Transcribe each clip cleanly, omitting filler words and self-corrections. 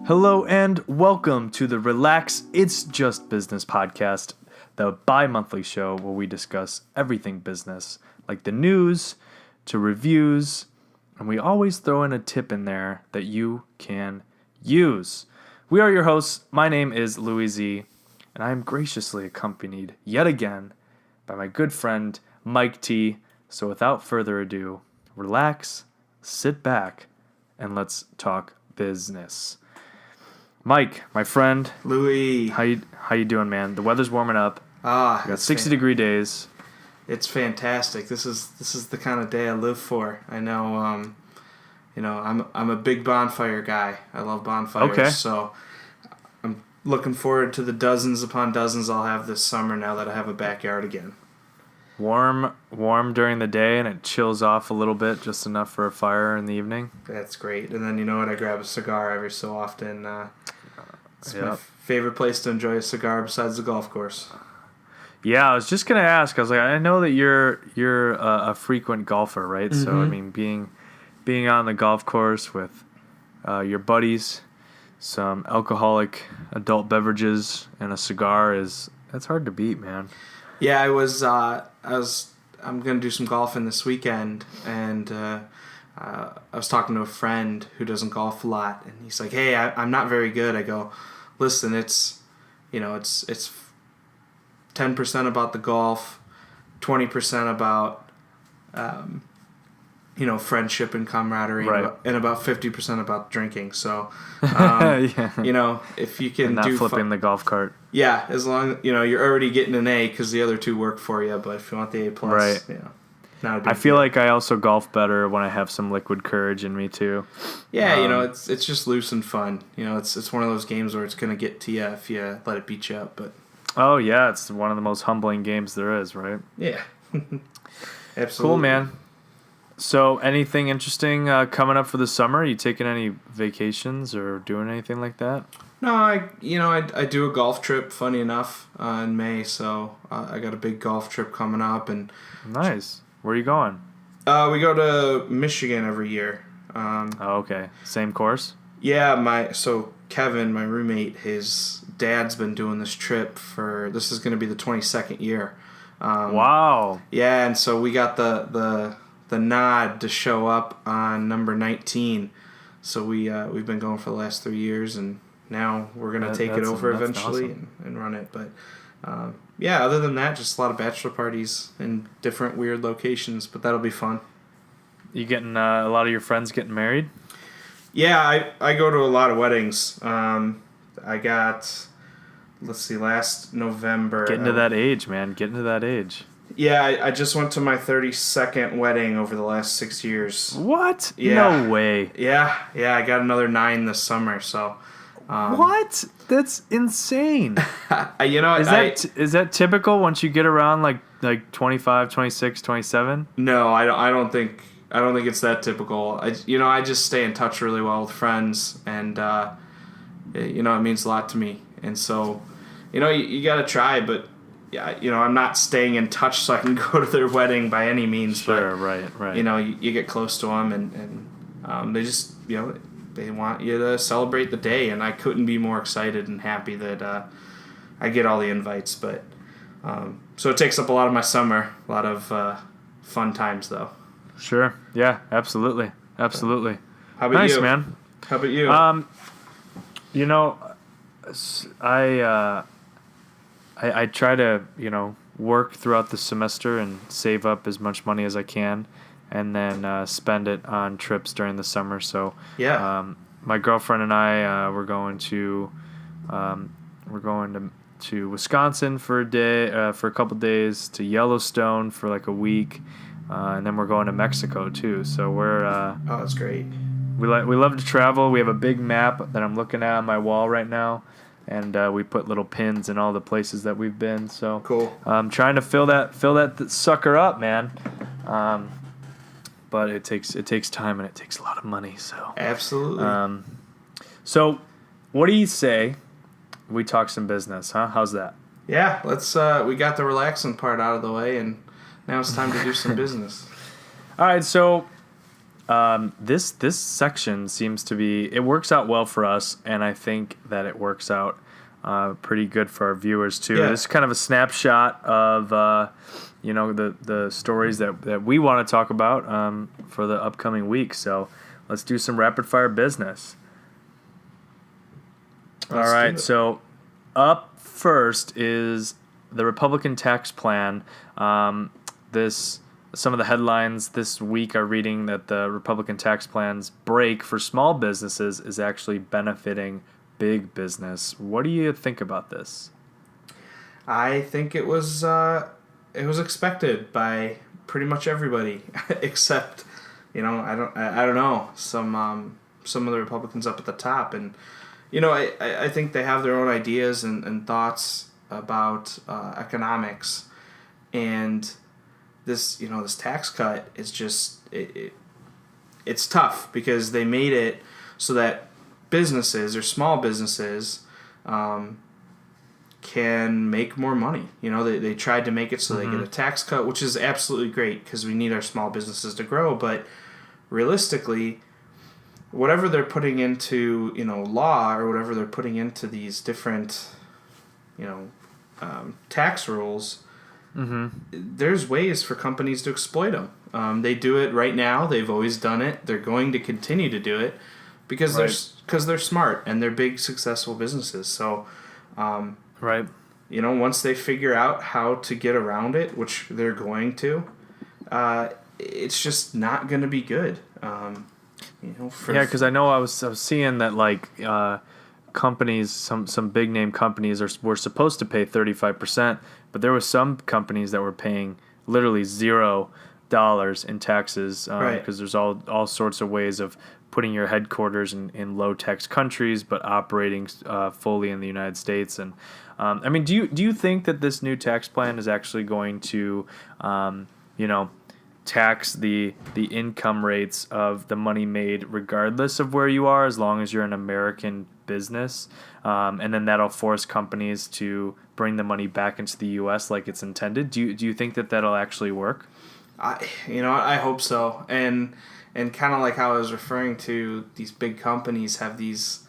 Hello and welcome to the Relax It's Just Business podcast, the bi-monthly show where we discuss everything business, like the news to reviews, and we always throw in a tip in there that you can use. We are your hosts. My name is Louie Z, and I am graciously accompanied yet again by my good friend Mike T. So without further ado, relax, sit back, and let's talk business. Mike, my friend. Louie. How you doing, man? The weather's warming up. We got 60-degree days. It's fantastic. This is the kind of day I live for. I know I'm a big bonfire guy. I love bonfires. Okay. So I'm looking forward to the dozens upon dozens I'll have this summer now that I have a backyard again. Warm during the day, and it chills off a little bit, just enough for a fire in the evening. That's great. And then, I grab a cigar every so often. It's my Yep. favorite place to enjoy a cigar besides the golf course. Yeah, I was just gonna ask. I was like, I know that you're a frequent golfer, right? Mm-hmm. So I mean, being on the golf course with your buddies, some alcoholic adult beverages, and a cigar that's hard to beat, man. Yeah, I'm gonna do some golfing this weekend, and I was talking to a friend who doesn't golf a lot, and he's like, "Hey, I'm not very good." I go, "Listen, it's 10% about the golf, 20% about friendship and camaraderie, Right. and about 50% about drinking." So, Yeah. if you can And not do flipping the golf cart. yeah, as long you're already getting an A because the other two work for you. But if you want the A plus, Right. not a big I feel deal. like I also golf better when I have some liquid courage in me too. Yeah, it's just loose and fun. It's one of those games where it's gonna get to you if you let it beat you up. But Oh yeah, it's one of the most humbling games there is, right? yeah, absolutely. Cool, man. So, anything interesting coming up for the summer? You taking any vacations or doing anything like that? No, I do a golf trip. Funny enough, in May, so I got a big golf trip coming up, and Nice. Where are you going? we go to Michigan every year. Oh, okay. Same course? Yeah, so Kevin, my roommate, his dad's been doing this trip this is going to be the 22nd year. Wow. Yeah, and so we got the nod to show up on number 19. So we've been going for the last 3 years, and now we're going to take it over eventually awesome. and run it. But yeah, other than that, just a lot of bachelor parties in different weird locations, but that'll be fun. You getting a lot of your friends getting married? Yeah, I go to a lot of weddings. I got, last November. Getting to that age, man. Getting to that age. Yeah, I just went to my 32nd wedding over the last 6 years. What? Yeah. No way. Yeah, I got another 9 this summer, so. What? That's insane. Is that typical once you get around like 25, 26, 27? No, I don't think it's that typical. I just stay in touch really well with friends, and it means a lot to me. And so, you got to try, but yeah, I'm not staying in touch so I can go to their wedding by any means. Sure, but, right. You get close to them, and they just, they want you to celebrate the day, and I couldn't be more excited and happy that I get all the invites. But so it takes up a lot of my summer, a lot of fun times, though. Sure. Yeah, absolutely. How about you? Nice, man. How about you? I try to, work throughout the semester and save up as much money as I can, and then spend it on trips during the summer. So, yeah. My girlfriend and I we're going to Wisconsin for a couple days, to Yellowstone for like a week, and then we're going to Mexico too. So we're Oh, that's great. we love to travel. We have a big map that I'm looking at on my wall right now, and we put little pins in all the places that we've been. So Cool. I'm trying to fill that sucker up, man. But it takes time, and it takes a lot of money. So Absolutely. So what do you say we talk some business, huh? How's that? Yeah, let's. We got the relaxing part out of the way, and now it's time to do some business. All right, so This section seems to be, it works out well for us, and I think that it works out pretty good for our viewers too. Yeah. This is kind of a snapshot of the stories that we want to talk about for the upcoming week. So let's do some rapid fire business. All right, so up first is the Republican tax plan. Some of the headlines this week are reading that the Republican tax plan's break for small businesses is actually benefiting big business. What do you think about this? I think it was expected by pretty much everybody, except I don't know some of the Republicans up at the top, and I think they have their own ideas and thoughts about economics, and this tax cut is just it's tough because they made it so that businesses or small businesses can make more money. They tried to make it so they get a tax cut, which is absolutely great because we need our small businesses to grow. But realistically, whatever they're putting into law or whatever they're putting into these different tax rules, there's ways for companies to exploit them. They do it right now. They've always done it. They're going to continue to do it because they're smart and they're big successful businesses. So, once they figure out how to get around it, which they're going to, it's just not going to be good. Because I know I was seeing that companies, some big name companies were supposed to pay 35%, but there were some companies that were paying literally $0 in taxes because there's all sorts of ways of putting your headquarters in low tax countries but operating fully in the United States. And do you think that this new tax plan is actually going to tax the income rates of the money made regardless of where you are, as long as you're an American business, and then that'll force companies to bring the money back into the U.S. like it's intended? Do you think that that'll actually work? I hope so, and kind of like how I was referring to, these big companies have these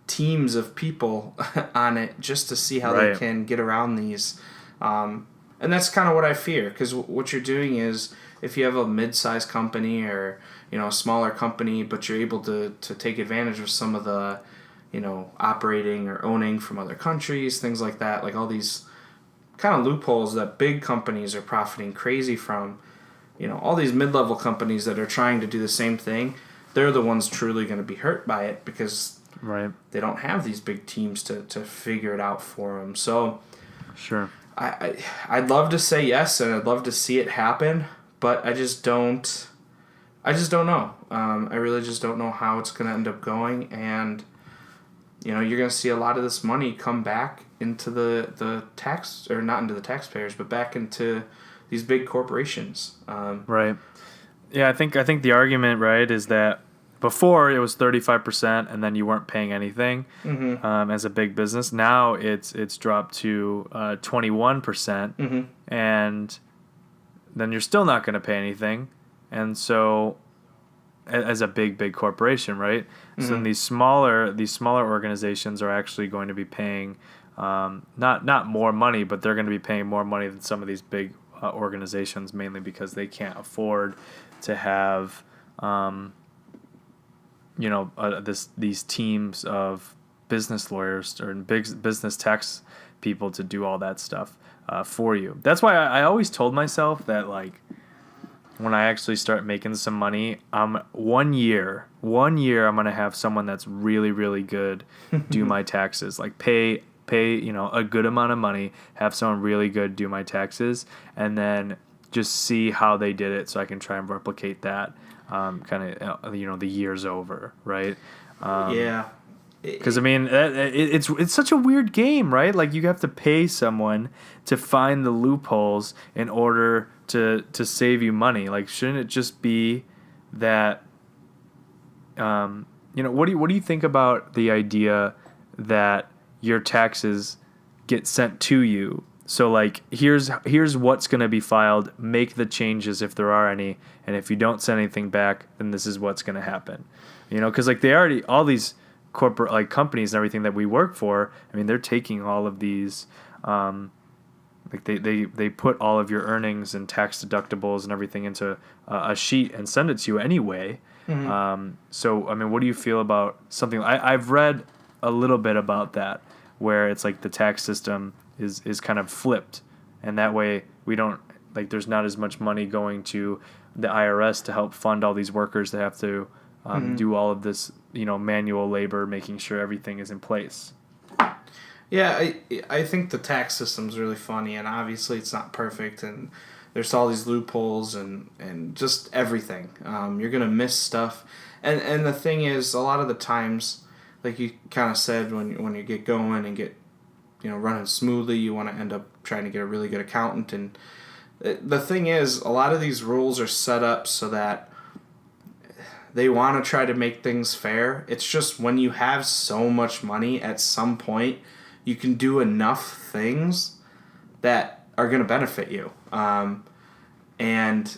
teams of people on it just to see how they can get around these, and that's kind of what I fear, because what you're doing is, if you have a mid-sized company or a smaller company, but you're able to take advantage of some of the operating or owning from other countries, things like that, like all these kind of loopholes that big companies are profiting crazy from. All these mid-level companies that are trying to do the same thing, they're the ones truly going to be hurt by it because they don't have these big teams to figure it out for them. So sure, I'd love to say yes, and I'd love to see it happen, but I just don't know. I really just don't know how it's going to end up going, and you're going to see a lot of this money come back into the tax, or not into the taxpayers, but back into these big corporations. Yeah, I think the argument, is that before it was 35% and then you weren't paying anything as a big business. Now it's dropped to 21%, and then you're still not going to pay anything. And so, as a big corporation, right? So then these smaller organizations are actually going to be paying not more money, but they're going to be paying more money than some of these big organizations, mainly because they can't afford to have these teams of business lawyers or big business tax people to do all that stuff for you. That's why I always told myself that, when I actually start making some money, 1 year I'm going to have someone that's really, really good do my taxes, pay a good amount of money, have someone really good do my taxes, and then just see how they did it so I can try and replicate that the years over, right? Because it's such a weird game, right? You have to pay someone to find the loopholes in order to save you money. Shouldn't it just be that? What do you think about the idea that your taxes get sent to you So like here's what's going to be filed. Make the changes if there are any, and if you don't send anything back, then this is what's going to happen. Because like they already all these corporate like companies and everything that we work for. I mean, they're taking all of these. Like they put all of your earnings and tax deductibles and everything into a sheet and send it to you anyway. Mm-hmm. So I mean, what do you feel about something? I've read a little bit about that, where it's like the tax system is kind of flipped, and that way we don't like there's not as much money going to the IRS to help fund all these workers that have to do all of this manual labor, making sure everything is in place. Yeah, I think the tax system's really funny, and obviously it's not perfect, and there's all these loopholes and just everything. You're gonna miss stuff, and the thing is, a lot of the times, like you kind of said, when you get going and get running smoothly, you want to end up trying to get a really good accountant, and the thing is, a lot of these rules are set up so that they want to try to make things fair. It's just when you have so much money, at some point you can do enough things that are going to benefit you. And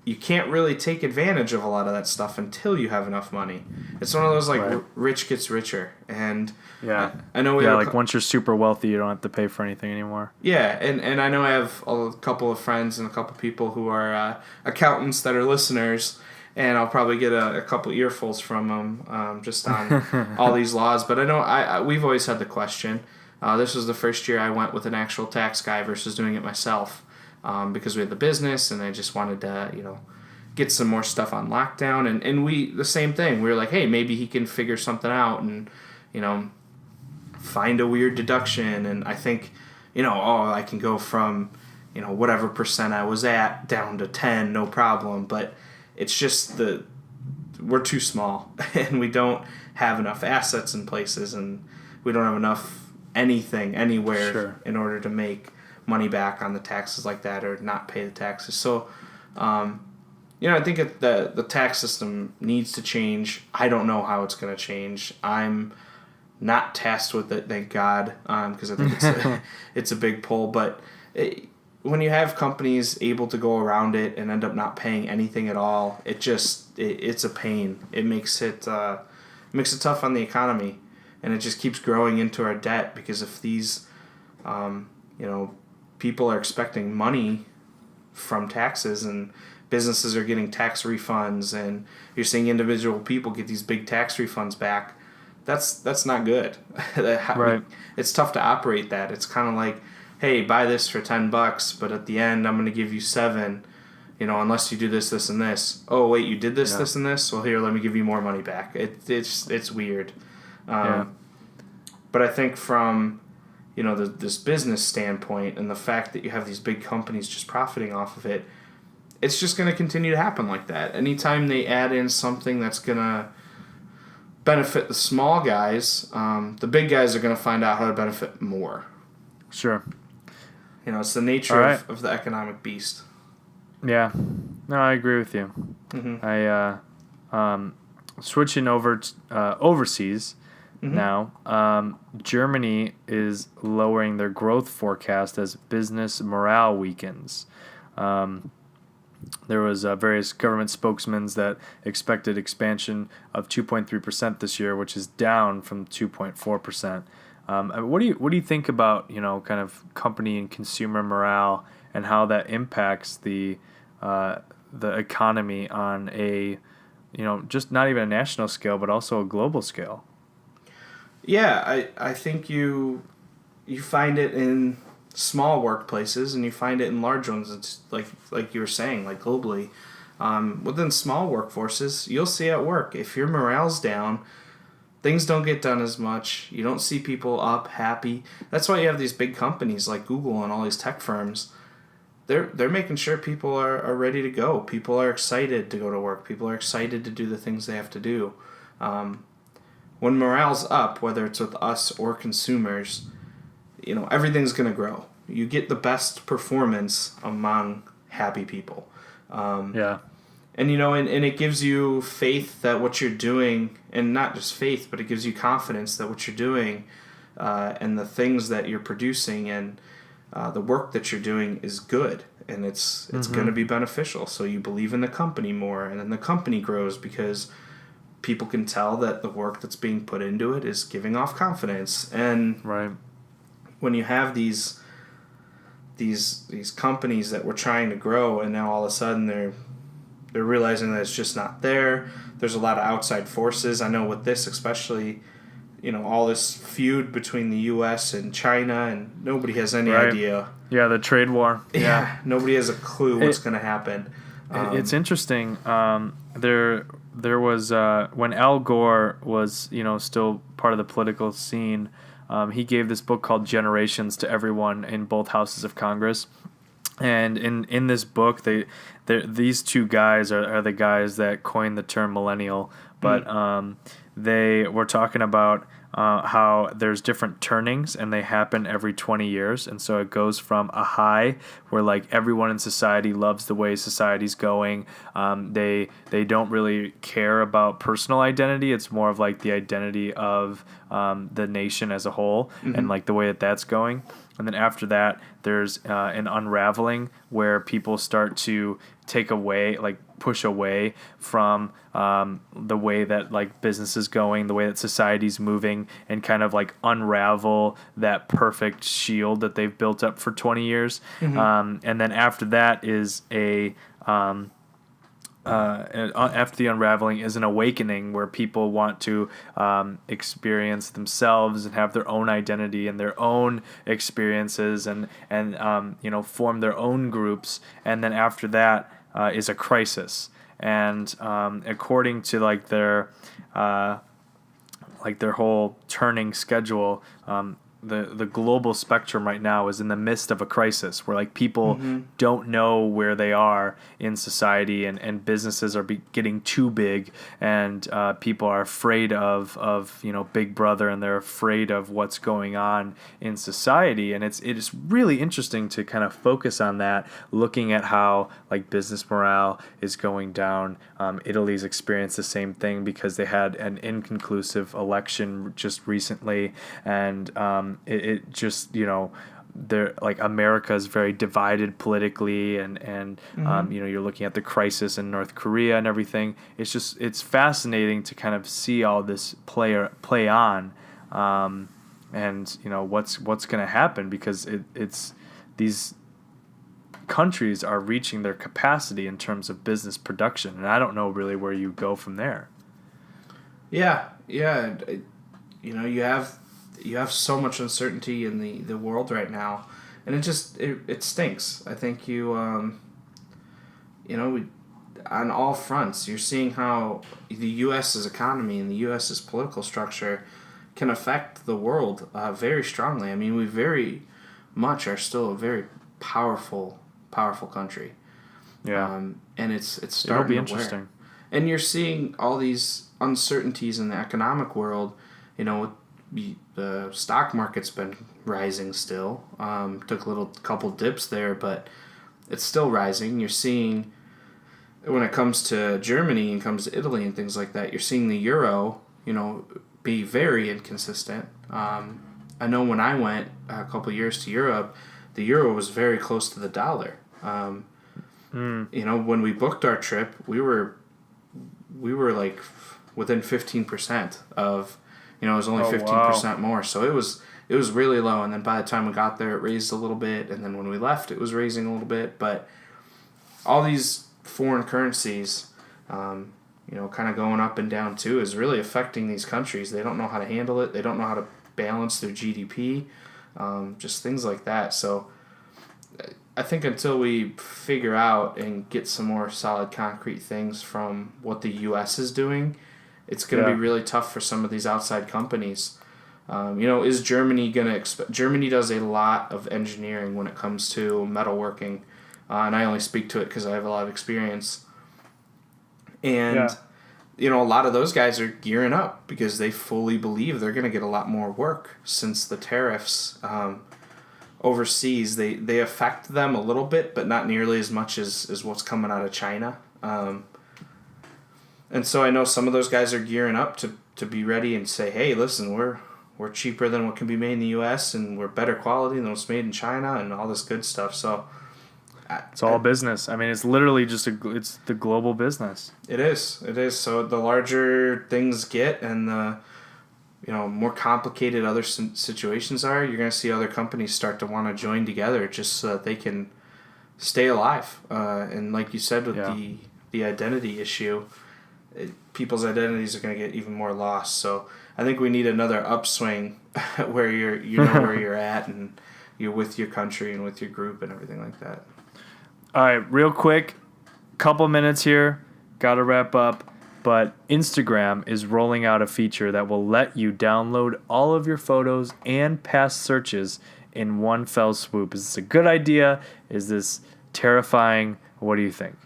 you can't really take advantage of a lot of that stuff until you have enough money. It's one of those, like, right. Rich gets richer. And yeah, I know once you're super wealthy, you don't have to pay for anything anymore. Yeah, and I know I have a couple of friends and a couple of people who are accountants that are listeners, and I'll probably get a couple earfuls from them just on all these laws. But I know we've always had the question. This was the first year I went with an actual tax guy versus doing it myself, because we had the business, and I just wanted to, get some more stuff on lockdown. And we, the same thing. We were like, hey, maybe he can figure something out and, find a weird deduction. And I think, I can go from, whatever percent I was at down to 10, no problem. But it's just we're too small, and we don't have enough assets in places, and we don't have enough anything anywhere in order to make money back on the taxes like that, or not pay the taxes. So, I think the tax system needs to change. I don't know how it's going to change. I'm not tasked with it, thank God, because I think it's a big pull. But when you have companies able to go around it and end up not paying anything at all, it's a pain. It makes it tough on the economy, and it just keeps growing into our debt, because if these people are expecting money from taxes, and businesses are getting tax refunds, and you're seeing individual people get these big tax refunds back, that's not good. Right. It's tough to operate that. It's kind of like, hey, buy this for $10, but at the end I'm going to give you $7, unless you do this, this, and this. Oh, wait, you did this, this, and this? Well, here, let me give you more money back. It's weird. But I think from, this business standpoint, and the fact that you have these big companies just profiting off of it, it's just going to continue to happen like that. Anytime they add in something that's going to benefit the small guys, the big guys are going to find out how to benefit more. Sure. It's the nature of the economic beast. Yeah. No, I agree with you. Mm-hmm. Switching over to, overseas now, Germany is lowering their growth forecast as business morale weakens. There was various government spokesmen that expected expansion of 2.3% this year, which is down from 2.4%. What do you think about kind of company and consumer morale, and how that impacts the economy on a just not even a national scale, but also a global scale? Yeah, I think you find it in small workplaces, and you find it in large ones. It's like you were saying, like globally. Within small workforces, you'll see at work, if your morale's down, things don't get done as much. You don't see people up, happy. That's why you have these big companies like Google and all these tech firms. They're making sure people are ready to go. People are excited to go to work. People are excited to do the things they have to do. When morale's up, whether it's with us or consumers, everything's going to grow. You get the best performance among happy people. And, and it gives you faith that what you're doing, and not just faith, but it gives you confidence that what you're doing and the things that you're producing and the work that you're doing is good and it's going to be beneficial. So you believe in the company more, and then the company grows because people can tell that the work that's being put into it is giving off confidence. And Right. when you have these companies that were trying to grow, and now all of a sudden they're realizing that it's just not there. There's a lot of outside forces. I know with this especially, all this feud between the U.S. and China, and nobody has any idea. Yeah, the trade war. Yeah, nobody has a clue what's going to happen. It's interesting. There was when Al Gore was still part of the political scene. He gave this book called Generations to everyone in both houses of Congress. And in this book, these two guys are the guys that coined the term millennial. But they were talking about how there's different turnings, and they happen every 20 years. And so it goes from a high where like everyone in society loves the way society's going. They don't really care about personal identity. It's more of like the identity of the nation as a whole, and like the way that's going. And then after that, there's an unraveling where people start to push away from the way that like business is going, the way that society's moving, and kind of like unravel that perfect shield that they've built up for 20 years. And then after that is after the unraveling is an awakening where people want to experience themselves and have their own identity and their own experiences and form their own groups. And then after that is a crisis. And according to like their whole turning schedule, the global spectrum right now is in the midst of a crisis where like people don't know where they are in society, and businesses are getting too big, and people are afraid of Big Brother, and they're afraid of what's going on in society. And it is really interesting to kind of focus on that, looking at how like business morale is going down. Italy's experienced the same thing because they had an inconclusive election just recently, and it just they're like America is very divided politically, and you're looking at the crisis in North Korea and everything. It's fascinating to kind of see all this play on, and what's going to happen, because it's these countries are reaching their capacity in terms of business production, and I don't know really where you go from there. Yeah. You have so much uncertainty in the world right now, and it stinks. I think on all fronts, you're seeing how the U.S.'s economy and the U.S.'s political structure can affect the world very strongly. I mean, we very much are still a very powerful country. Yeah. And it's starting It'll be to interesting. wear. And you're seeing all these uncertainties in the economic world, the stock market's been rising still. Took a couple dips there, but it's still rising. You're seeing, when it comes to Germany and comes to Italy and things like that, you're seeing the euro, be very inconsistent. I know when I went a couple years to Europe, the euro was very close to the dollar. When we booked our trip, we were like within 15% of. It was only 15% more, so it was really low. And then by the time we got there, it raised a little bit, and then when we left, it was raising a little bit. But all these foreign currencies, kind of going up and down too, is really affecting these countries. They don't know how to handle it. They don't know how to balance their GDP, just things like that. So I think until we figure out and get some more solid, concrete things from what the U.S. is doing, it's going to be really tough for some of these outside companies. Is Germany going to Germany does a lot of engineering when it comes to metalworking, and I only speak to it because I have a lot of experience. And, a lot of those guys are gearing up because they fully believe they're going to get a lot more work since the tariffs overseas. They affect them a little bit, but not nearly as much as what's coming out of China. And so I know some of those guys are gearing up to be ready and say, hey, listen, we're we're cheaper than what can be made in the U.S. and we're better quality than what's made in China and all this good stuff. So it's all business. I mean, it's literally just it's the global business. It is. So the larger things get and the more complicated other situations are, you're going to see other companies start to want to join together just so that they can stay alive. And like you said with the identity issue, people's identities are going to get even more lost. So I think we need another upswing where you know where you're at and you're with your country and with your group and everything like that. All right, real quick, couple minutes here, got to wrap up. But Instagram is rolling out a feature that will let you download all of your photos and past searches in one fell swoop. Is this a good idea? Is this terrifying? What do you think?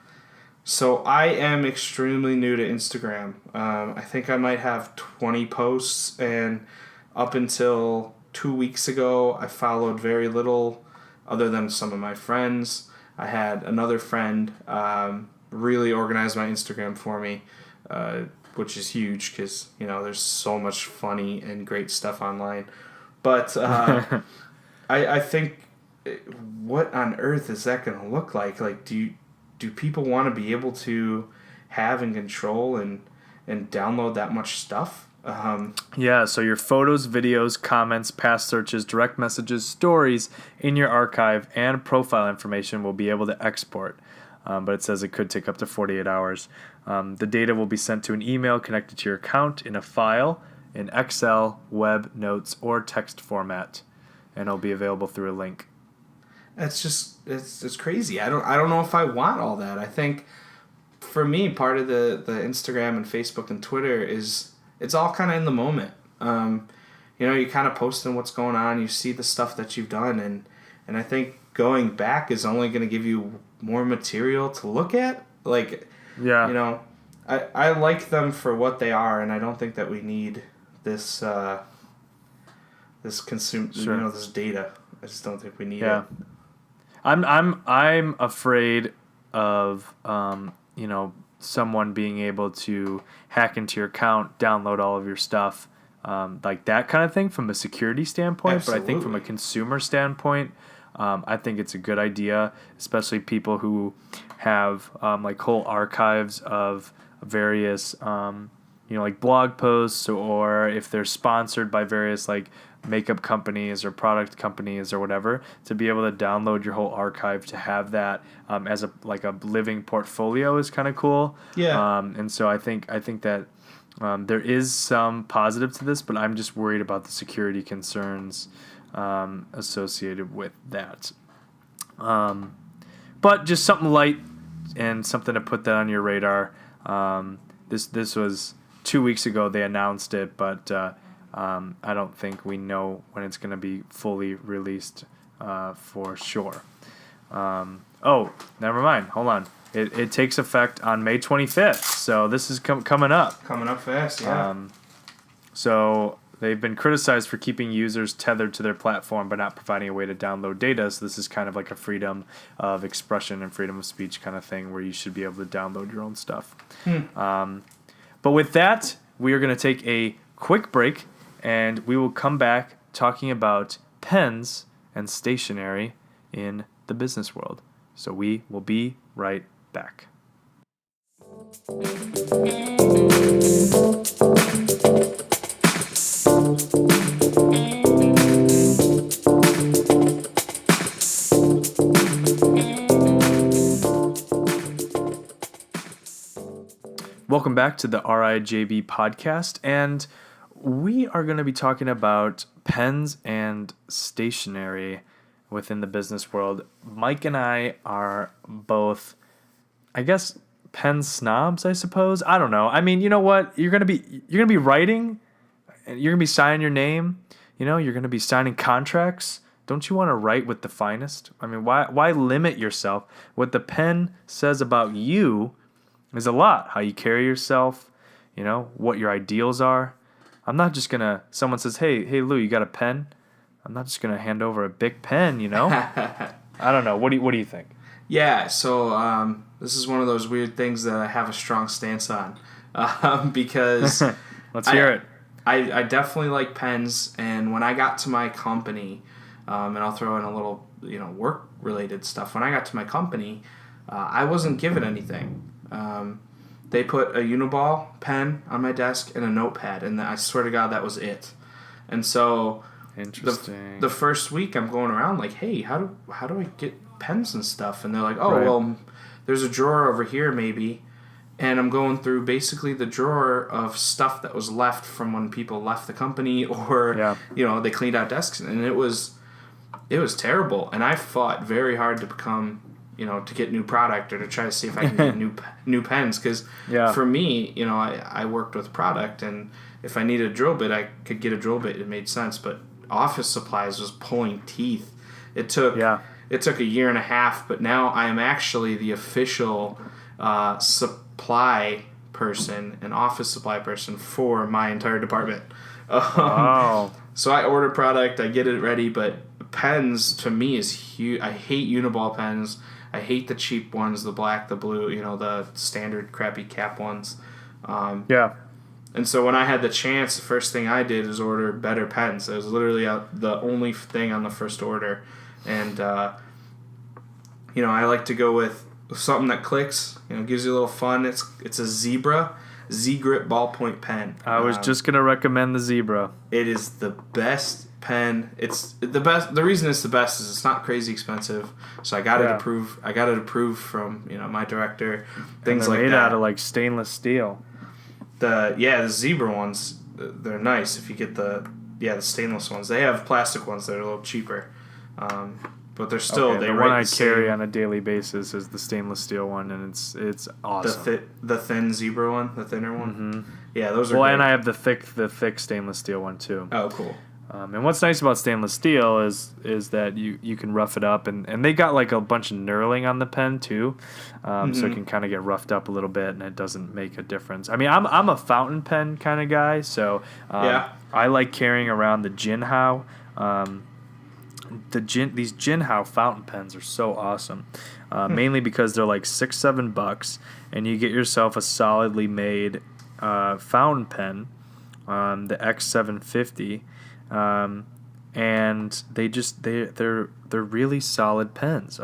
So I am extremely new to Instagram. I think I might have 20 posts, and up until 2 weeks ago, I followed very little other than some of my friends. I had another friend really organize my Instagram for me. Which is huge because there's so much funny and great stuff online, but I think what on earth is that going to look like? Like, do people want to be able to have and control and download that much stuff? So your photos, videos, comments, past searches, direct messages, stories in your archive, and profile information will be able to export. But it says it could take up to 48 hours. The data will be sent to an email connected to your account in a file in Excel, web, notes, or text format, and it'll be available through a link. That's just it's crazy. I don't know if I want all that. I think for me, part of the Instagram and Facebook and Twitter is it's all kind of in the moment. You kind of posting what's going on. You see the stuff that you've done, and I think going back is only going to give you more material to look at. Like, I like them for what they are, and I don't think that we need this this data. I just don't think we need it. I'm afraid of someone being able to hack into your account, download all of your stuff, like that kind of thing from a security standpoint. Absolutely. But I think from a consumer standpoint, I think it's a good idea, especially people who have like whole archives of various like blog posts, or if they're sponsored by various like makeup companies or product companies or whatever, to be able to download your whole archive, to have that as a living portfolio is kind of cool. And so I think that there is some positive to this, but I'm just worried about the security concerns associated with that. But just something light and something to put that on your radar. This was 2 weeks ago they announced it, but I don't think we know when it's going to be fully released for sure. Never mind. Hold on. It takes effect on May 25th, so this is coming up. Coming up fast, yeah. So they've been criticized for keeping users tethered to their platform but not providing a way to download data. So this is kind of like a freedom of expression and freedom of speech kind of thing where you should be able to download your own stuff. But with that, we are going to take a quick break, and we will come back talking about pens and stationery in the business world. So we will be right back. Welcome back to the RIJB podcast, and we are going to be talking about pens and stationery within the business world. Mike and I are both, I guess, pen snobs, I suppose. I don't know. I mean, you know what? You're gonna be writing, and you're gonna be signing your name. You're gonna be signing contracts. Don't you want to write with the finest? I mean, why limit yourself? What the pen says about you is a lot. How you carry yourself, what your ideals are. I'm not just gonna. Someone says, "Hey, Lou, you got a pen?" I'm not just gonna hand over a big pen, I don't know. What do you think? Yeah. So this is one of those weird things that I have a strong stance on, because Let's hear it. I definitely like pens, and when I got to my company, and I'll throw in a little, work-related stuff. When I got to my company, I wasn't given anything. They put a Uniball pen on my desk and a notepad, and I swear to God, that was it. And so, Interesting. the first week, I'm going around like, hey, how do I get pens and stuff? And they're like, oh, Right. well, there's a drawer over here, maybe. And I'm going through basically the drawer of stuff that was left from when people left the company, or they cleaned out desks, and it was terrible. And I fought very hard to become, to get new product, or to try to see if I can get new pens, because for me, I worked with product, and if I needed a drill bit, I could get a drill bit. It made sense, but office supplies was pulling teeth. It took a year and a half, but now I am actually the official supply person, an office supply person for my entire department. Wow. So I order product, I get it ready, but pens to me is huge. I hate Uniball pens. I hate the cheap ones, the black, the blue, the standard crappy cap ones. And so when I had the chance, the first thing I did is order better pens. It was literally the only thing on the first order. And, I like to go with something that clicks, gives you a little fun. It's a Zebra Z-Grip ballpoint pen. I was just going to recommend the Zebra. It is the best pen. It's the best. The reason it's the best is it's not crazy expensive. So I got it approved. I got it approved from, my director. Things like that. Made out of like stainless steel. The Zebra ones, they're nice if you get the stainless ones. They have plastic ones that are a little cheaper. But they're still the one I carry on a daily basis is the stainless steel one, and it's awesome. The thin Zebra one, the thinner one. Mm-hmm. Yeah, those are. Well, great. and I have the thick stainless steel one too. Oh, cool. And what's nice about stainless steel is that you can rough it up, and they got like a bunch of knurling on the pen too, so it can kind of get roughed up a little bit, and it doesn't make a difference. I mean, I'm a fountain pen kind of guy, so I like carrying around the Jinhao. These Jinhao fountain pens are so awesome, mainly because they're like $6-7, and you get yourself a solidly made fountain pen, the X750. And they're really solid pens.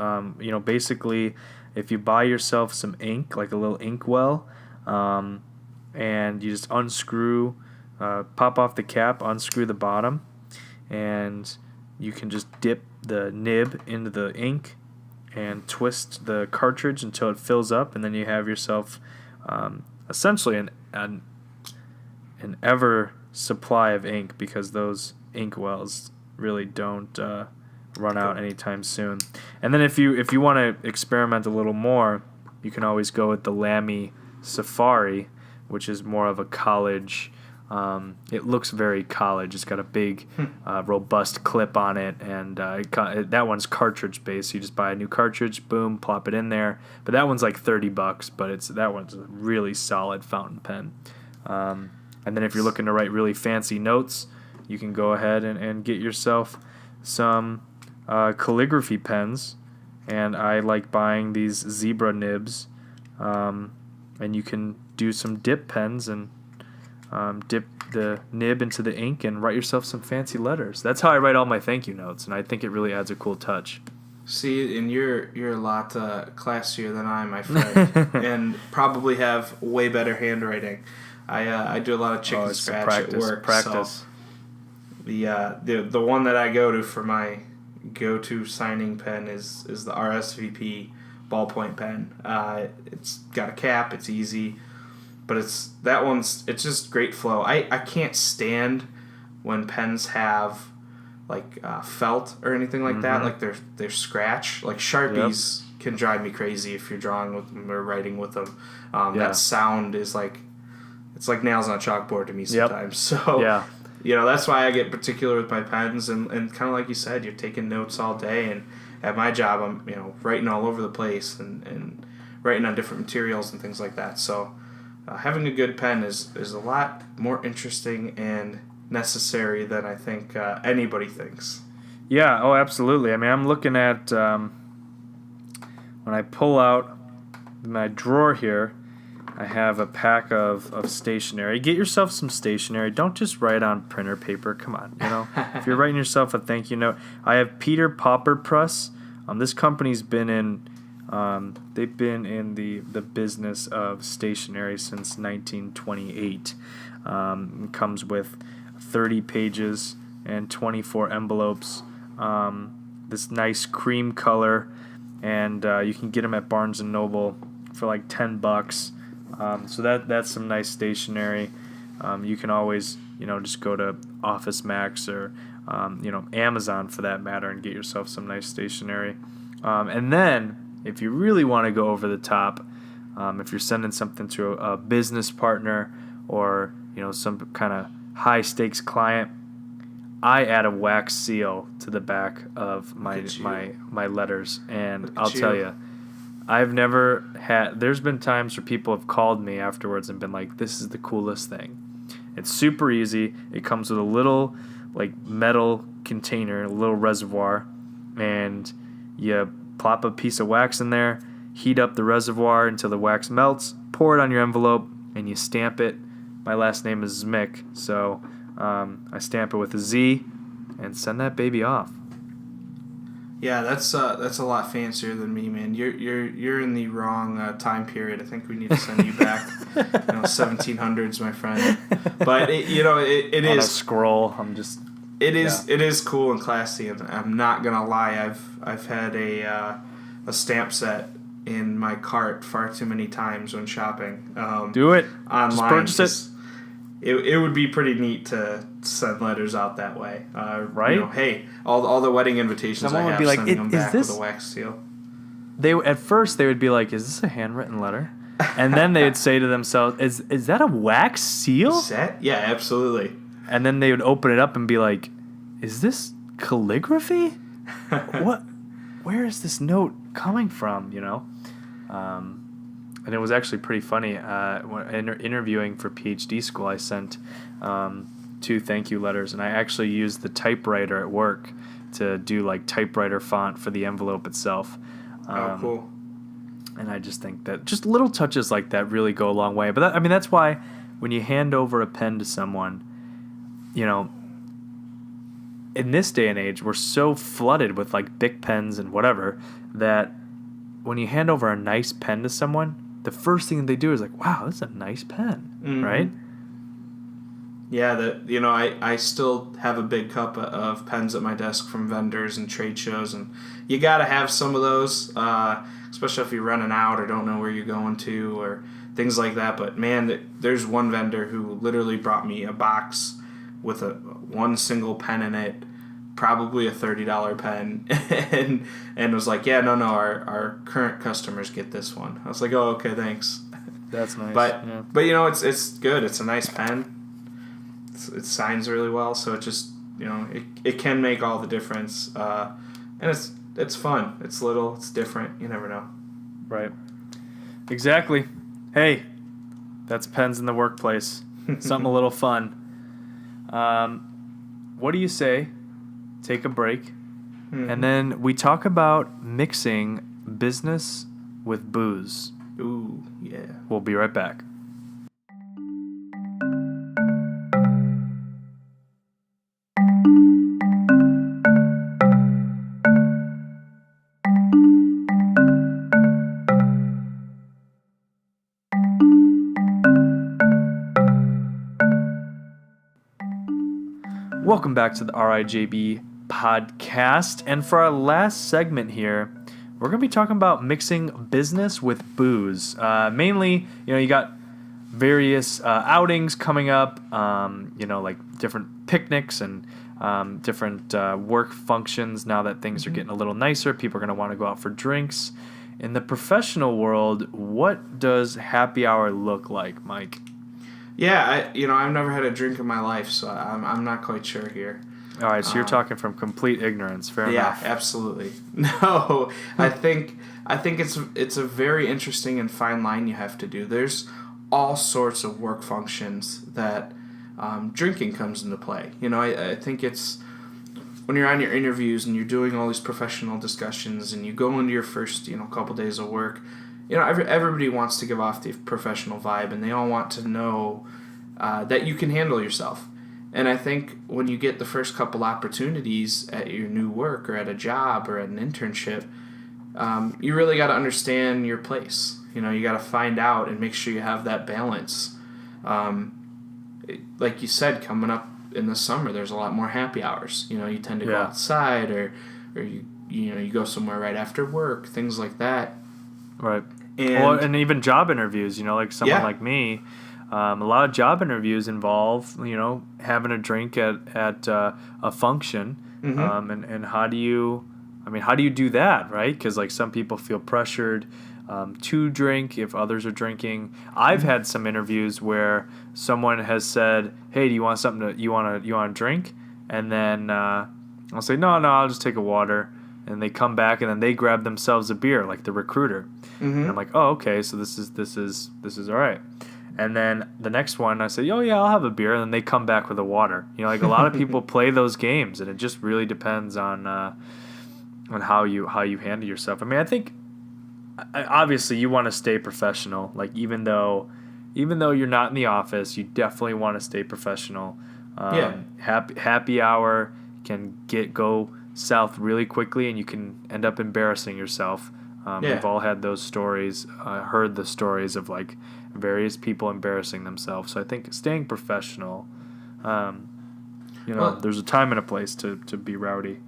Basically, if you buy yourself some ink, like a little ink well, and you just unscrew, pop off the cap, unscrew the bottom, and you can just dip the nib into the ink and twist the cartridge until it fills up, and then you have yourself essentially an ever supply of ink, because those ink wells really don't run out anytime soon. And then if you want to experiment a little more, you can always go with the Lamy Safari, which is more of a college. It looks very college. It's got a big, robust clip on it, and that one's cartridge based. So you just buy a new cartridge, boom, plop it in there. But that one's like $30, but that one's a really solid fountain pen. And then if you're looking to write really fancy notes, you can go ahead and get yourself some calligraphy pens. And I like buying these Zebra nibs. And you can do some dip pens and dip the nib into the ink and write yourself some fancy letters. That's how I write all my thank you notes, and I think it really adds a cool touch. See, and you're a lot classier than I am, my friend, and probably have way better handwriting. I do a lot of chicken scratch at work. Practice. So the one that I go to for my go-to signing pen is the RSVP ballpoint pen. It's got a cap. It's easy, but it's just great flow. I can't stand when pens have like felt or anything like that. Like they're scratch. Like Sharpies can drive me crazy if you're drawing with them or writing with them. That sound is like. It's like nails on a chalkboard to me sometimes. So, that's why I get particular with my pens. And kind of like you said, you're taking notes all day. And at my job, I'm, writing all over the place and writing on different materials and things like that. So having a good pen is a lot more interesting and necessary than I think anybody thinks. Yeah, oh, absolutely. I mean, I'm looking at, when I pull out my drawer here, I have a pack of stationery. Get yourself some stationery. Don't just write on printer paper. Come on, if you're writing yourself a thank you note. I have Peter Popper Press. This company's been in, they've been in the business of stationery since 1928. It comes with 30 pages and 24 envelopes. This nice cream color, and you can get them at Barnes & Noble for like $10. So that's some nice stationery. You can always, just go to Office Max or, Amazon for that matter and get yourself some nice stationery. And then, if you really want to go over the top, if you're sending something to a business partner or, some kind of high-stakes client, I add a wax seal to the back of my letters. And I'll tell you, there's been times where people have called me afterwards and been like, this is the coolest thing. It's super easy. It comes with a little metal container, a little reservoir, and you plop a piece of wax in there, heat up the reservoir until the wax melts, pour it on your envelope, and you stamp it. My last name is Zmick, so I stamp it with a Z and send that baby off. Yeah, that's a lot fancier than me, man. You're in the wrong time period. I think we need to send you back, 1700s, my friend. But it On is a scroll. It is cool and classy, and I'm not gonna lie. I've had a stamp set in my cart far too many times when shopping. Do it online. Just purchase it. It would be pretty neat to send letters out that way, right? Hey, all the wedding invitations Someone I would have, be like, sending them back this... with a wax seal. At first they would be like, "Is this a handwritten letter?" And then they would say to themselves, "Is that a wax seal?" Set? Yeah, absolutely. And then they would open it up and be like, "Is this calligraphy? What? Where is this note coming from?" And it was actually pretty funny. When interviewing for Ph.D. school, I sent 2 thank you letters, and I actually used the typewriter at work to do typewriter font for the envelope itself. Cool. And I just think that just little touches like that really go a long way. But that's why when you hand over a pen to someone, in this day and age, we're so flooded with Bic pens and whatever that when you hand over a nice pen to someone, the first thing they do is wow, this is a nice pen, mm-hmm. right? Yeah, I still have a big cup of pens at my desk from vendors and trade shows, and you got to have some of those, especially if you're running out or don't know where you're going to or things like that. But man, there's one vendor who literally brought me a box with one single pen in it, probably a $30 pen, and was like, yeah, no, our current customers get this one. I was like, oh, okay, thanks. That's nice. But yeah. but it's good. It's a nice pen. It signs really well, so it just it can make all the difference. And it's fun. It's little. It's different. You never know. Right. Exactly. Hey, that's pens in the workplace. Something a little fun. What do you say? Take a break, mm-hmm. and then we talk about mixing business with booze. Ooh, yeah. We'll be right back. Welcome back to the RIJB podcast. And for our last segment here, we're going to be talking about mixing business with booze. Mainly, you got various outings coming up, different picnics and different work functions. Now that things are getting a little nicer, people are going to want to go out for drinks. In the professional world, what does happy hour look like, Mike? Yeah, I've never had a drink in my life, so I'm not quite sure here. All right, so you're talking from complete ignorance. Fair enough. Yeah, absolutely. No, I think it's a very interesting and fine line you have to do. There's all sorts of work functions that drinking comes into play. I think it's when you're on your interviews and you're doing all these professional discussions and you go into your first couple days of work, everybody wants to give off the professional vibe, and they all want to know that you can handle yourself. And I think when you get the first couple opportunities at your new work or at a job or at an internship, you really got to understand your place. You got to find out and make sure you have that balance. Like you said, coming up in the summer, there's a lot more happy hours. You tend to go outside or you go somewhere right after work, things like that. Right. And even job interviews, like someone like me, a lot of job interviews involve, having a drink at a function. Mm-hmm. And how do you do that, right? Because like some people feel pressured to drink if others are drinking. I've had some interviews where someone has said, "Hey, do you want something you want to drink?" And then I'll say, "No, I'll just take a water." And they come back and then they grab themselves a beer, like the recruiter. Mm-hmm. And I'm like, "Oh, okay, so this is all right." And then the next one, I say, "Oh yeah, I'll have a beer." And then they come back with a water. Like a lot of people play those games, and it just really depends on how you handle yourself. I think obviously you want to stay professional. Like even though you're not in the office, you definitely want to stay professional. Happy hour can go south really quickly, and you can end up embarrassing yourself. We've all had those stories, heard the stories of like various people embarrassing themselves. So I think staying professional, there's a time and a place to be rowdy.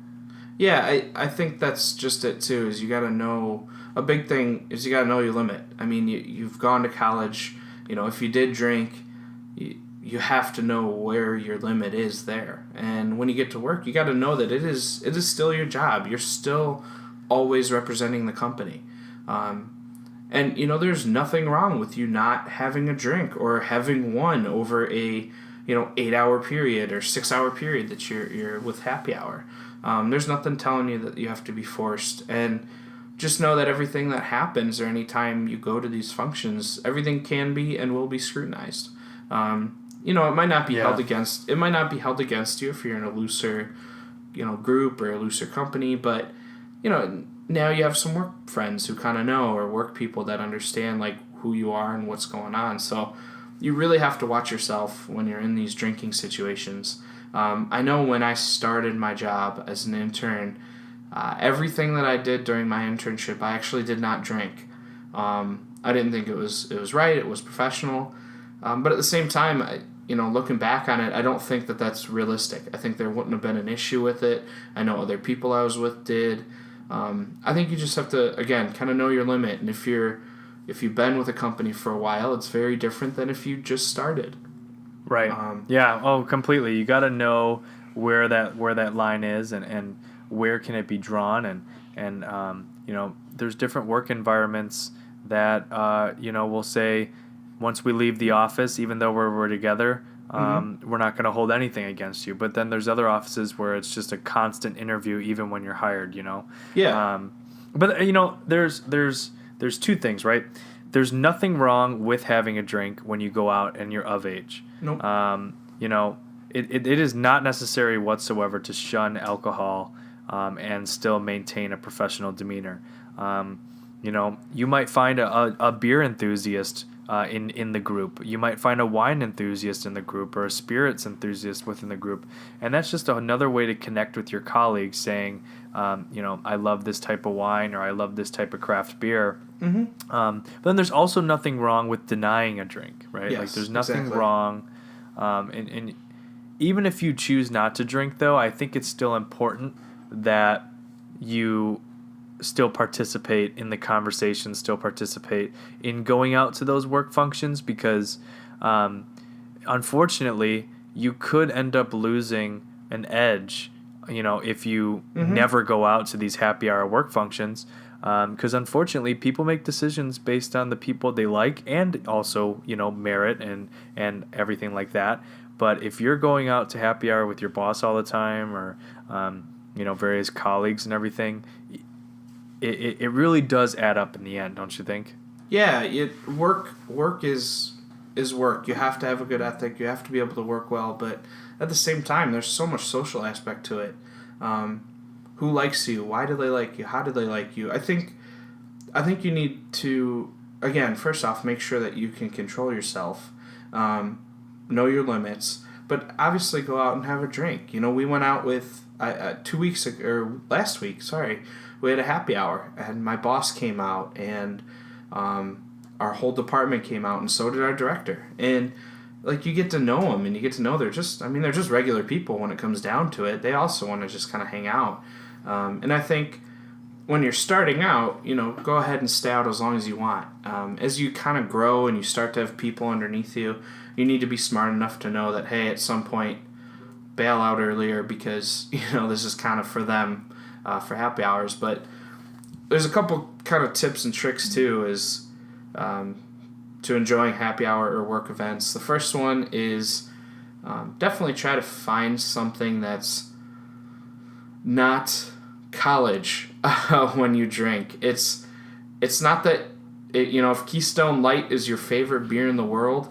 Yeah, I think that's just it too, is you got to know, a big thing is you got to know your limit. You've gone to college, if you did drink, you have to know where your limit is there. And when you get to work, you got to know that it is still your job. You're still always representing the company. And there's nothing wrong with you not having a drink or having one over a 8-hour period or 6-hour period that you're with happy hour. There's nothing telling you that you have to be forced. And just know that everything that happens or any time you go to these functions, everything can be and will be scrutinized. It might not be held against you if you're in a looser, group or a looser company, but now you have some work friends who kind of know, or work people that understand like who you are and what's going on. So you really have to watch yourself when you're in these drinking situations. I know when I started my job as an intern, everything that I did during my internship, I actually did not drink. I didn't think it was right. It was professional. But at the same time, looking back on it, I don't think that that's realistic. I think there wouldn't have been an issue with it. I know other people I was with did. I think you just have to, again, kind of know your limit. And if you've been with a company for a while, it's very different than if you just started. Right. Completely. You got to know where that line is and where can it be drawn, and there's different work environments that we'll say once we leave the office, even though we're together, we're not going to hold anything against you. But then there's other offices where it's just a constant interview, even when you're hired. Yeah. But there's two things, right? There's nothing wrong with having a drink when you go out and you're of age. Nope. It is not necessary whatsoever to shun alcohol and still maintain a professional demeanor. You might find a beer enthusiast in the group. You might find a wine enthusiast in the group, or a spirits enthusiast within the group. And that's just another way to connect with your colleagues, saying, I love this type of wine, or I love this type of craft beer. Mm-hmm. But then there's also nothing wrong with denying a drink, right? Yes, like there's nothing wrong. And even if you choose not to drink, though, I think it's still important that you still participate in the conversation, still participate in going out to those work functions, because unfortunately you could end up losing an edge, if you never go out to these happy hour work functions, because unfortunately people make decisions based on the people they like and also merit and everything like that. But if you're going out to happy hour with your boss all the time, or various colleagues and everything, it really does add up in the end, don't you think? Yeah, work is work. You have to have a good ethic. You have to be able to work well, but at the same time, there's so much social aspect to it. Who likes you? Why do they like you? How do they like you? I think I think you need to, again, first off, make sure that you can control yourself, know your limits, but obviously go out and have a drink. We went out with 2 weeks ago, or last week, sorry, we had a happy hour, and my boss came out, and our whole department came out, and so did our director. And you get to know them, and you get to know they're just regular people when it comes down to it. They also want to just kind of hang out. And I think when you're starting out, go ahead and stay out as long as you want. As you kind of grow and you start to have people underneath you, you need to be smart enough to know that, hey, at some point, bail out earlier because, this is kind of for them, for happy hours. But there's a couple kind of tips and tricks, too, is to enjoying happy hour or work events. The first one is definitely try to find something that's not college when you drink. It's not that, if Keystone Light is your favorite beer in the world,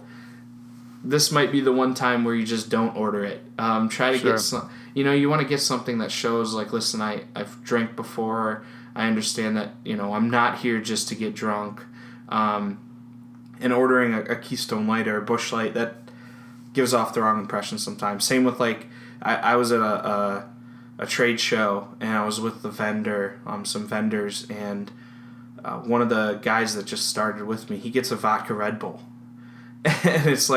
this might be the one time where you just don't order it. Try to get some, you want to get something that shows listen, I've drank before. I understand that, I'm not here just to get drunk. And ordering a Keystone Light or a Busch Light, that gives off the wrong impression sometimes. Same with I was at a trade show, and I was with the vendor, some vendors, and one of the guys that just started with me, he gets a vodka Red Bull. And it's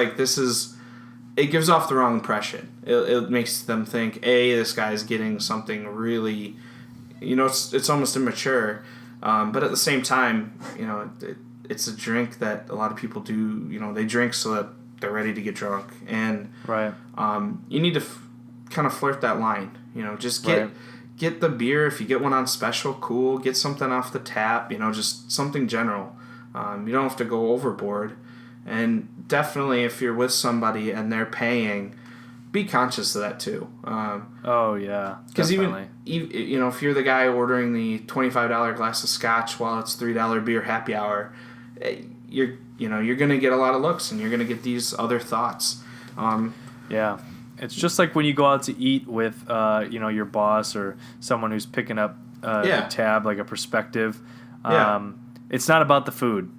it gives off the wrong impression. It makes them think, this guy's getting something really, it's almost immature. But at the same time, it's a drink that a lot of people do, they drink so that they're ready to get drunk. And right. You need to kind of flirt that line. Just get the beer. If you get one on special, cool. Get something off the tap, just something general. You don't have to go overboard. And definitely if you're with somebody and they're paying, be conscious of that too. Oh, yeah. Because even if you're the guy ordering the $25 glass of scotch while it's $3 beer happy hour, you're going to get a lot of looks and you're going to get these other thoughts. Yeah. It's just like when you go out to eat with, your boss or someone who's picking up a tab, like a prospective. It's not about the food.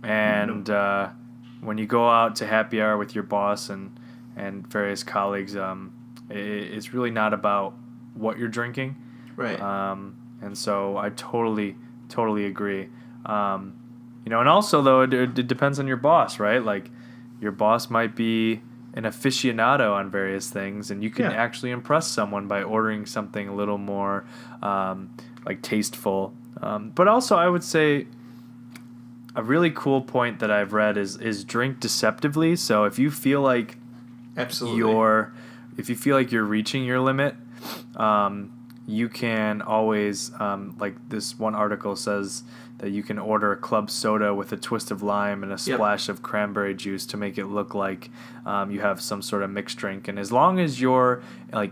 And when you go out to happy hour with your boss and various colleagues, it's really not about what you're drinking. Right. And so I totally agree. And also, though, it depends on your boss, right? Your boss might be an aficionado on various things, and you can actually impress someone by ordering something a little more tasteful. But also, I would say a really cool point that I've read is drink deceptively. So if you feel like if you feel like you're reaching your limit, you can always this one article says that you can order a club soda with a twist of lime and a splash of cranberry juice to make it look like you have some sort of mixed drink. And as long as you're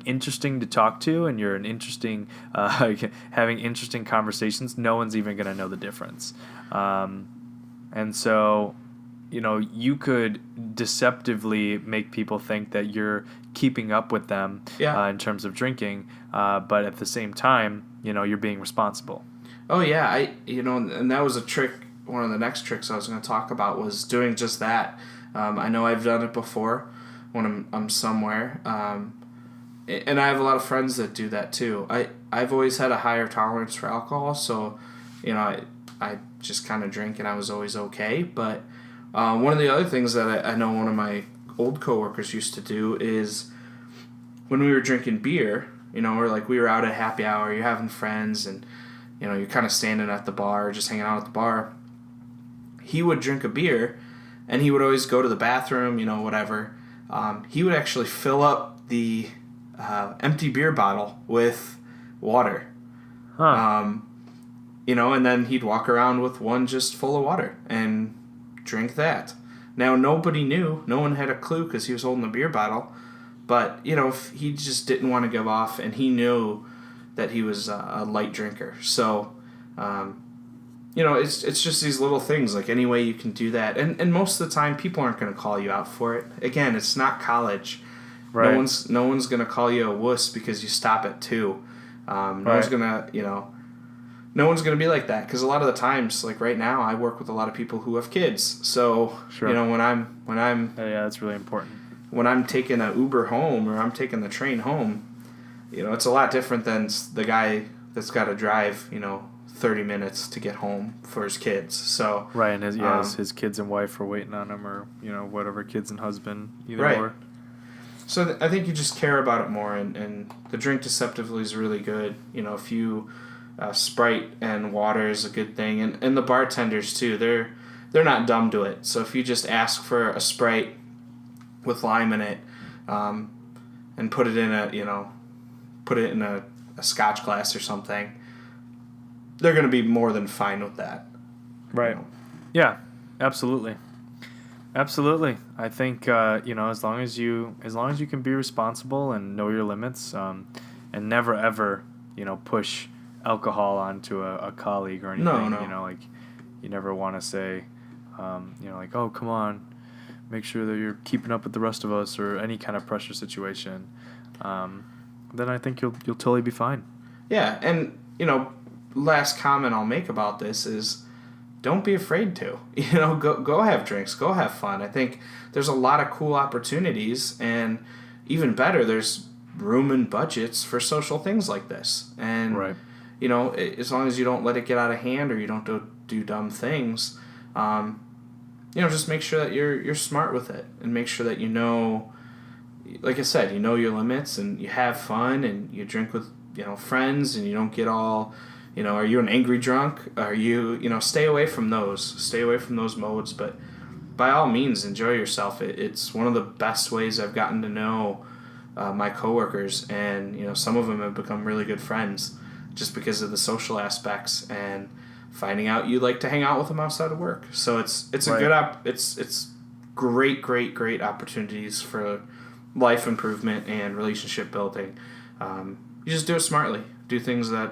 interesting to talk to and you're an interesting having interesting conversations, no one's even going to know the difference. And so, you could deceptively make people think that you're keeping up with them in terms of drinking, but at the same time, you're being responsible. Oh yeah, and that was a trick. One of the next tricks I was going to talk about was doing just that. I know I've done it before when I'm somewhere, and I have a lot of friends that do that too. I've always had a higher tolerance for alcohol, so I just kind of drink and I was always okay. But one of the other things that I know one of my old coworkers used to do is when we were drinking beer, or we were out at happy hour, you're having friends and you're kind of standing at the bar, just hanging out at the bar. He would drink a beer and he would always go to the bathroom, whatever. He would actually fill up the empty beer bottle with water. Huh. And then he'd walk around with one just full of water and drink that. Now, nobody knew. No one had a clue because he was holding the beer bottle. But, he just didn't want to give off, and he knew that he was a light drinker. So, it's just these little things. Any way you can do that. And most of the time, people aren't going to call you out for it. Again, it's not college. Right. No one's going to call you a wuss because you stop at 2. No one's going to, no one's going to be like that, because a lot of the times, like right now, I work with a lot of people who have kids. So, Sure. you know, when I'm Yeah, that's really important. when I'm taking an Uber home or I'm taking the train home, you know, it's a lot different than the guy that's got to drive, you know, 30 minutes to get home for his kids. So Right, and his kids and wife are waiting on him, or you know, whatever, kids and husband, either Right. or. So I think you just care about it more, and the drink deceptively is really good. You know, if you Sprite and water is a good thing, and the bartenders too. They're not dumb to it. So if you just ask for a Sprite with lime in it, and put it in a Scotch glass or something, they're gonna be more than fine with that. Right. You know? Yeah. Absolutely. Absolutely. I think as long as you can be responsible and know your limits, and never ever push alcohol onto a colleague or anything. No. You know, like you never want to say, like, oh, come on, make sure that you're keeping up with the rest of us, or any kind of pressure situation. Then I think you'll totally be fine. Yeah, and last comment I'll make about this is, don't be afraid to. Go have drinks, go have fun. I think there's a lot of cool opportunities, and even better, there's room and budgets for social things like this. And right. As long as you don't let it get out of hand, or you don't do dumb things, just make sure that you're smart with it, and make sure that like I said, you know your limits, and you have fun, and you drink with friends, and you don't get all. Are you an angry drunk? Are you, stay away from those. Stay away from those modes. But by all means, enjoy yourself. It's one of the best ways I've gotten to know my coworkers. And, some of them have become really good friends just because of the social aspects and finding out you like to hang out with them outside of work. So it's right. a good it's great opportunities for life improvement and relationship building. You just do it smartly. Do things that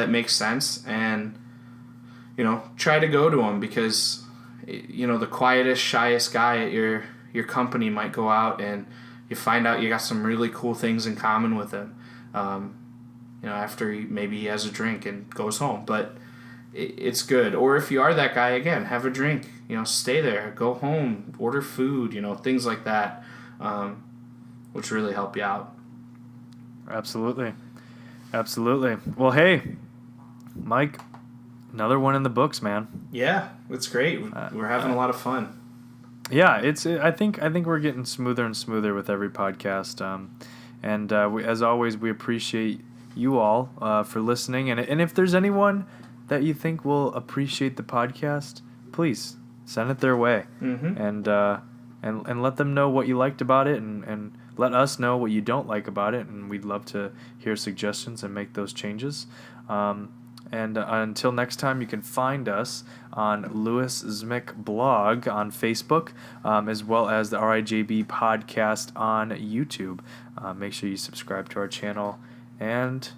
makes sense, and try to go to them, because the quietest, shyest guy at your company might go out and you find out you got some really cool things in common with him, after maybe he has a drink and goes home. But it's good. Or if you are that guy, again, have a drink, stay there, go home, order food, things like that, which really help you out. Absolutely. Well, hey, Mike, another one in the books, man. Yeah, it's great. We're having a lot of fun. Yeah, I think we're getting smoother and smoother with every podcast. And as always, we appreciate you all for listening. And if there's anyone that you think will appreciate the podcast, please send it their way. Mm-hmm. And let them know what you liked about it, and let us know what you don't like about it, and we'd love to hear suggestions and make those changes. And until next time, you can find us on Louie Zmick blog on Facebook, as well as the RIJB podcast on YouTube. Make sure you subscribe to our channel, and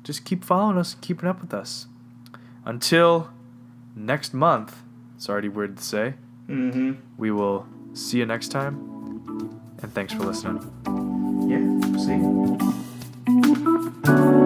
just keep following us, keeping up with us. Until next month, it's already weird to say, we will see you next time, and thanks for listening. Yeah, see you.